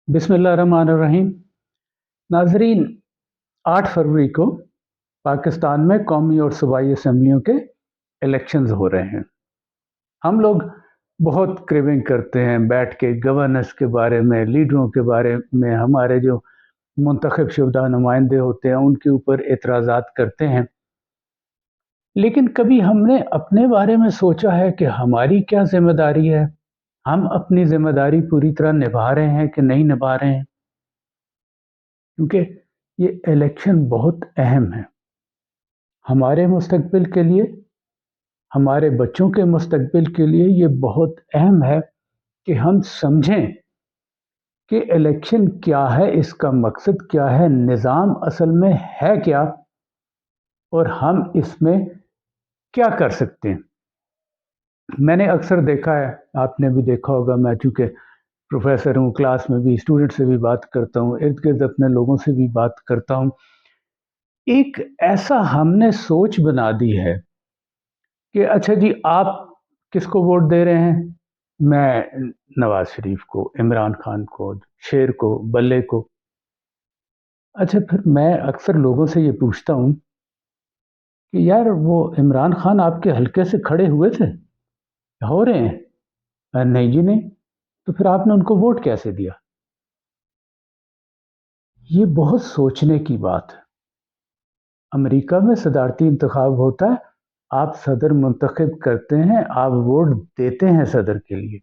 बिस्मिल्लाहिर्रहमानिर्रहीम। नाजरीन, 8 फरवरी को पाकिस्तान में कौमी और सूबाई असम्बलियों के इलेक्शंस हो रहे हैं। हम लोग बहुत क्रेविंग करते हैं बैठ के गवर्नेंस के बारे में, लीडरों के बारे में, हमारे जो मुंतखब शुदा नुमाइंदे होते हैं उनके ऊपर एतराज़ात करते हैं। लेकिन कभी हमने अपने बारे में सोचा है कि हमारी क्या जिम्मेदारी है? हम अपनी जिम्मेदारी पूरी तरह निभा रहे हैं कि नहीं निभा रहे हैं? क्योंकि ये इलेक्शन बहुत अहम है हमारे मुस्तकबिल के लिए, हमारे बच्चों के मुस्तकबिल के लिए। ये बहुत अहम है कि हम समझें कि इलेक्शन क्या है, इसका मकसद क्या है, निज़ाम असल में है क्या और हम इसमें क्या कर सकते हैं। मैंने अक्सर देखा है, आपने भी देखा होगा, मैं चूँकि प्रोफेसर हूँ, क्लास में भी स्टूडेंट से भी बात करता हूँ, इर्द गिर्द अपने लोगों से भी बात करता हूँ। एक ऐसा हमने सोच बना दी है कि अच्छा जी, आप किसको वोट दे रहे हैं? मैं नवाज शरीफ को, इमरान खान को, शेर को, बल्ले को। अच्छा, फिर मैं अक्सर लोगों से ये पूछता हूँ कि यार, वो इमरान खान आपके हल्के से खड़े हुए थे, हो रहे हैं? नहीं जी नहीं। तो फिर आपने उनको वोट कैसे दिया? ये बहुत सोचने की बात है। अमेरिका में सदारती इंतखाब होता है, आप सदर मुंतखब करते हैं, आप वोट देते हैं सदर के लिए।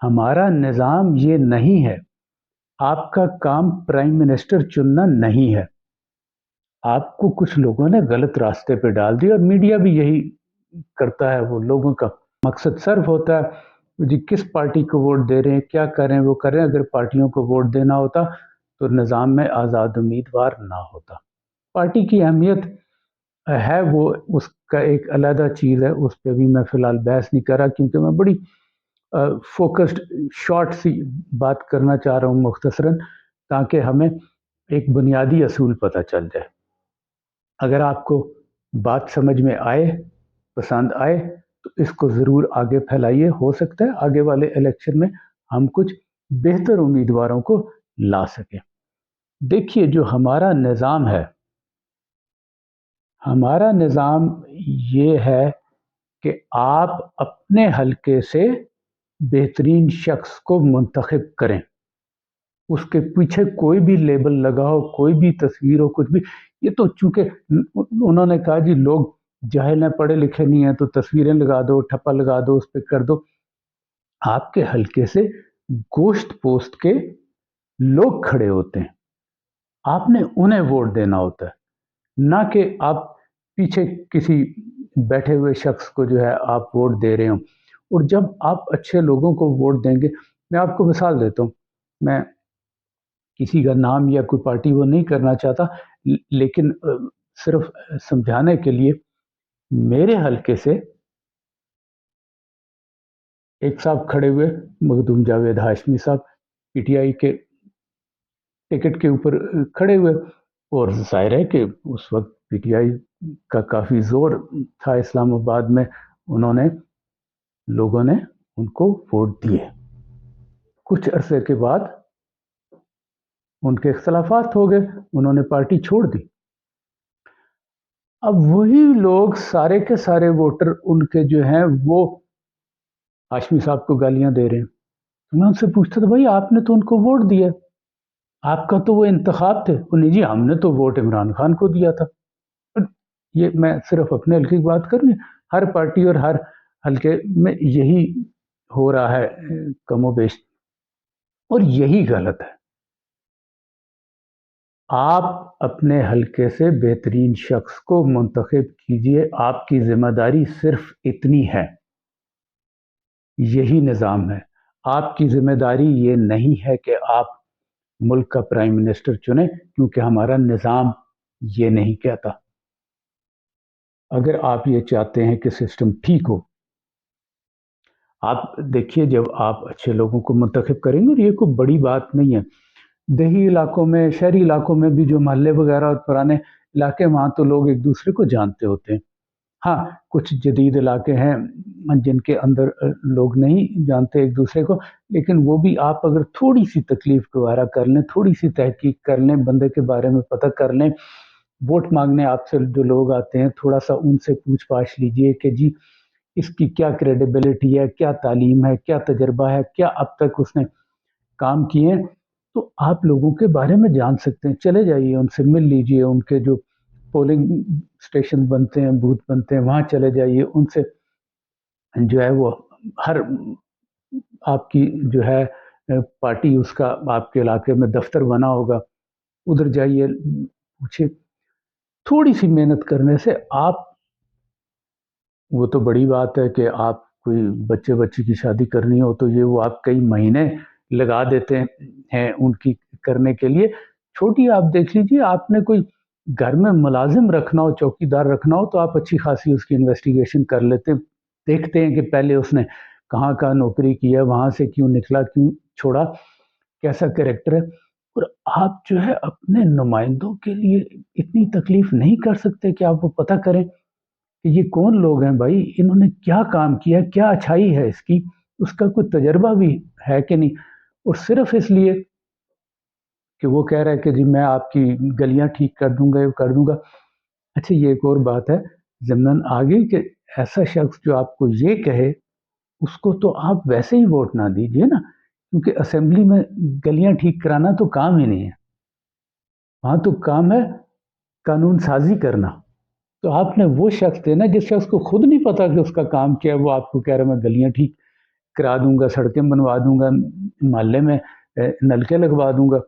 हमारा निज़ाम ये नहीं है। आपका काम प्राइम मिनिस्टर चुनना नहीं है। आपको कुछ लोगों ने गलत रास्ते पे डाल दिया और मीडिया भी यही करता है। वो लोगों का मकसद सर्फ होता है जी, किस पार्टी को वोट दे रहे हैं, क्या कर रहे हैं, वो कर रहे हैं। अगर पार्टियों को वोट देना होता तो निज़ाम में आज़ाद उम्मीदवार ना होता। पार्टी की अहमियत है, वो उसका एक अलग चीज़ है, उस पर भी मैं फ़िलहाल बहस नहीं कर रहा, क्योंकि मैं बड़ी फोकस्ड शॉर्ट सी बात करना चाह रहा हूँ मुख्तसरन, ताकि हमें एक बुनियादी असूल पता चल जाए। अगर आपको बात समझ में आए, पसंद आए, तो इसको ज़रूर आगे फैलाइए। हो सकता है आगे वाले इलेक्शन में हम कुछ बेहतर उम्मीदवारों को ला सकें। देखिए, जो हमारा निज़ाम है, हमारा निज़ाम ये है कि आप अपने हलके से बेहतरीन शख्स को मुंतखब करें। उसके पीछे कोई भी लेबल लगाओ, कोई भी तस्वीर हो, कुछ भी। ये तो चूंकि उन्होंने कहा जी, लोग जाहिल हैं, पढ़े लिखे नहीं हैं, तो तस्वीरें लगा दो, ठप्पा लगा दो, उस पर कर दो। आपके हलके से गोश्त पोस्ट के लोग खड़े होते हैं, आपने उन्हें वोट देना होता है, ना कि आप पीछे किसी बैठे हुए शख्स को जो है आप वोट दे रहे हो। और जब आप अच्छे लोगों को वोट देंगे, मैं आपको मिसाल देता हूँ, मैं किसी का नाम या कोई पार्टी वो नहीं करना चाहता, लेकिन सिर्फ समझाने के लिए, मेरे हलके से एक साहब खड़े हुए, मखदूम जावेद हाशमी साहब, पीटीआई के टिकट के ऊपर खड़े हुए। और जाहिर है कि उस वक्त पीटीआई का काफ़ी ज़ोर था इस्लामाबाद में। उन्होंने, लोगों ने उनको वोट दिए। कुछ अरसे के बाद उनके इख्तलाफात हो गए, उन्होंने पार्टी छोड़ दी। अब वही लोग, सारे के सारे वोटर उनके जो हैं, वो हाशमी साहब को गालियां दे रहे हैं। तो मैं उनसे पूछता था, भाई आपने तो उनको वोट दिया, आपका तो वो इंतखाब थे। वो नहीं जी, हमने तो वोट इमरान खान को दिया था। ये मैं सिर्फ अपने हल्के की बात कर रही हूँ, हर पार्टी और हर हल्के में यही हो रहा है कमोबेश, और यही गलत है। आप अपने हलके से बेहतरीन शख्स को मुंतखब कीजिए, आपकी जिम्मेदारी सिर्फ इतनी है। यही निज़ाम है। आपकी जिम्मेदारी ये नहीं है कि आप मुल्क का प्राइम मिनिस्टर चुने, क्योंकि हमारा निज़ाम ये नहीं कहता। अगर आप ये चाहते हैं कि सिस्टम ठीक हो, आप देखिए, जब आप अच्छे लोगों को मुंतखब करेंगे, और ये कोई बड़ी बात नहीं है, देही इलाकों में, शहरी इलाकों में भी जो मोहल्ले वगैरह और पुराने इलाके, वहाँ तो लोग एक दूसरे को जानते होते हैं। हाँ, कुछ जदीद इलाके हैं जिनके अंदर लोग नहीं जानते एक दूसरे को, लेकिन वो भी आप अगर थोड़ी-सी तकलीफ़ गवारा कर लें, थोड़ी-सी तहकीक कर लें, बंदे के बारे में पता कर लें, वोट माँगने आपसे जो लोग आते हैं, थोड़ा-सा उनसे पूछ-पाछ लीजिए कि जी इसकी क्या क्रेडिबिलिटी है, क्या तालीम है, क्या तजुर्बा है, क्या अब तक उसने काम किए हैं, तो आप लोगों के बारे में जान सकते हैं। चले जाइए, उनसे मिल लीजिए, उनके जो पोलिंग स्टेशन बनते हैं, बूथ बनते हैं, वहाँ चले जाइए, उनसे जो है वो हर आपकी जो है पार्टी उसका आपके इलाके में दफ्तर बना होगा, उधर जाइए, पूछिए। थोड़ी-सी मेहनत करने से आप वो तो बड़ी बात है कि आप कोई बच्चे-बच्ची की शादी करनी हो तो ये वो आप कई महीने लगा देते हैं उनकी करने के लिए। छोटी आप देख लीजिए, आपने कोई घर में मुलाज़िम रखना हो, चौकीदार रखना हो तो आप अच्छी खासी उसकी इन्वेस्टिगेशन कर लेते हैं। देखते हैं कि पहले उसने कहाँ-कहाँ नौकरी की है, वहाँ से क्यों निकला, क्यों छोड़ा, कैसा कैरेक्टर है। और आप जो है अपने नुमाइंदों के लिए इतनी तकलीफ़ नहीं कर सकते कि आप वो पता करें कि ये कौन लोग हैं भाई, इन्होंने क्या काम किया, क्या अच्छाई है इसकी, उसका कोई तजर्बा भी है कि नहीं। और सिर्फ इसलिए कि वो कह रहा है कि जी मैं आपकी गलियां ठीक कर दूंगा, ये कर दूंगा। अच्छा, ये एक और बात है ज़मनन आगे कि ऐसा शख्स जो आपको ये कहे, उसको तो आप वैसे ही वोट ना दीजिए ना, क्योंकि असेंबली में गलियां ठीक कराना तो काम ही नहीं है। वहाँ तो काम है कानून साजी करना। तो आपने वो शख्स देना जिस शख्स को खुद नहीं पता कि उसका काम क्या है, वो आपको कह रहा है मैं गलियां ठीक करा दूंगा, सड़कें बनवा दूंगा, मोहल्ले में नलके लगवा दूंगा।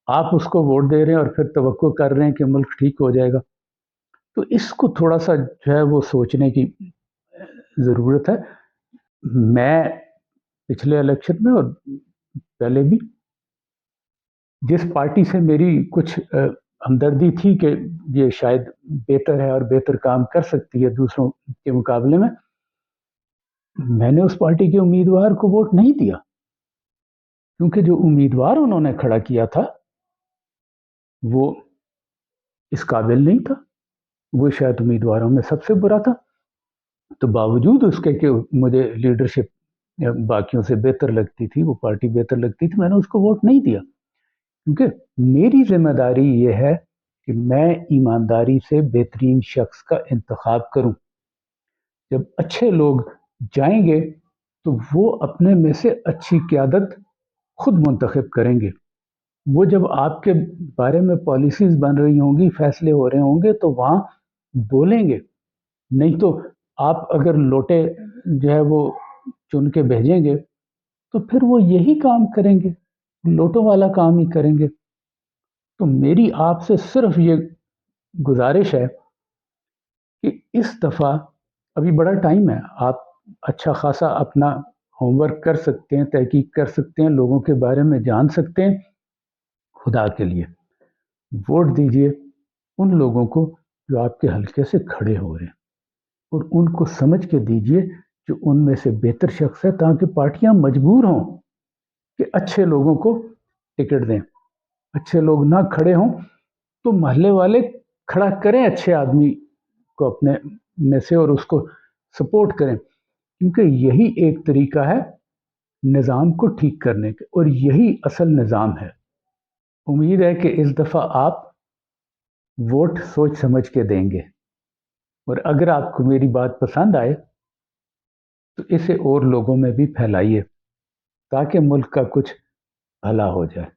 आप उसको वोट दे रहे हैं और फिर तवक्को कर रहे हैं कि मुल्क ठीक हो जाएगा। तो इसको थोड़ा-सा जो है वो सोचने की ज़रूरत है। मैं पिछले इलेक्शन में और पहले भी जिस पार्टी से मेरी कुछ हमदर्दी थी कि ये शायद बेहतर है और बेहतर काम कर सकती है दूसरों के मुकाबले में, मैंने उस पार्टी के उम्मीदवार को वोट नहीं दिया। क्योंकि जो उम्मीदवार उन्होंने खड़ा किया था, वो इस काबिल नहीं था। वो शायद उम्मीदवारों में सबसे बुरा था। तो बावजूद उसके कि मुझे लीडरशिप बाकियों से बेहतर लगती थी, वो पार्टी बेहतर लगती थी, मैंने उसको वोट नहीं दिया। क्योंकि मेरी ज़िम्मेदारी ये है कि मैं ईमानदारी से बेहतरीन शख्स का इंतखाब करूँ। जब अच्छे लोग जाएँगे, तो वो अपने में से अच्छी क़यादत खुद मुंतखब करेंगे। वो जब आपके बारे में पॉलिसीज़ बन रही होंगी, फैसले हो रहे होंगे, तो वहाँ बोलेंगे। नहीं तो आप अगर लोटे जो है वो चुन के भेजेंगे, तो फिर वो यही काम करेंगे, लोटों वाला काम ही करेंगे। तो मेरी आपसे सिर्फ़ ये गुज़ारिश है कि इस दफ़ा अभी बड़ा टाइम है, आप अच्छा खासा अपना होमवर्क कर सकते हैं, तहकीक कर सकते हैं, लोगों के बारे में जान सकते हैं। खुदा के लिए वोट दीजिए उन लोगों को जो आपके हल्के से खड़े हो रहे हैं, और उनको समझ के दीजिए जो उनमें से बेहतर शख्स है, ताकि पार्टियां मजबूर हों कि अच्छे लोगों को टिकट दें। अच्छे लोग ना खड़े हों तो मोहल्ले वाले खड़ा करें अच्छे आदमी को अपने में से और उसको सपोर्ट करें, क्योंकि यही एक तरीका है निज़ाम को ठीक करने के, और यही असल निज़ाम है। उम्मीद है कि इस दफ़ा आप वोट सोच समझ के देंगे, और अगर आपको मेरी बात पसंद आए तो इसे और लोगों में भी फैलाइए, ताकि मुल्क का कुछ भला हो जाए।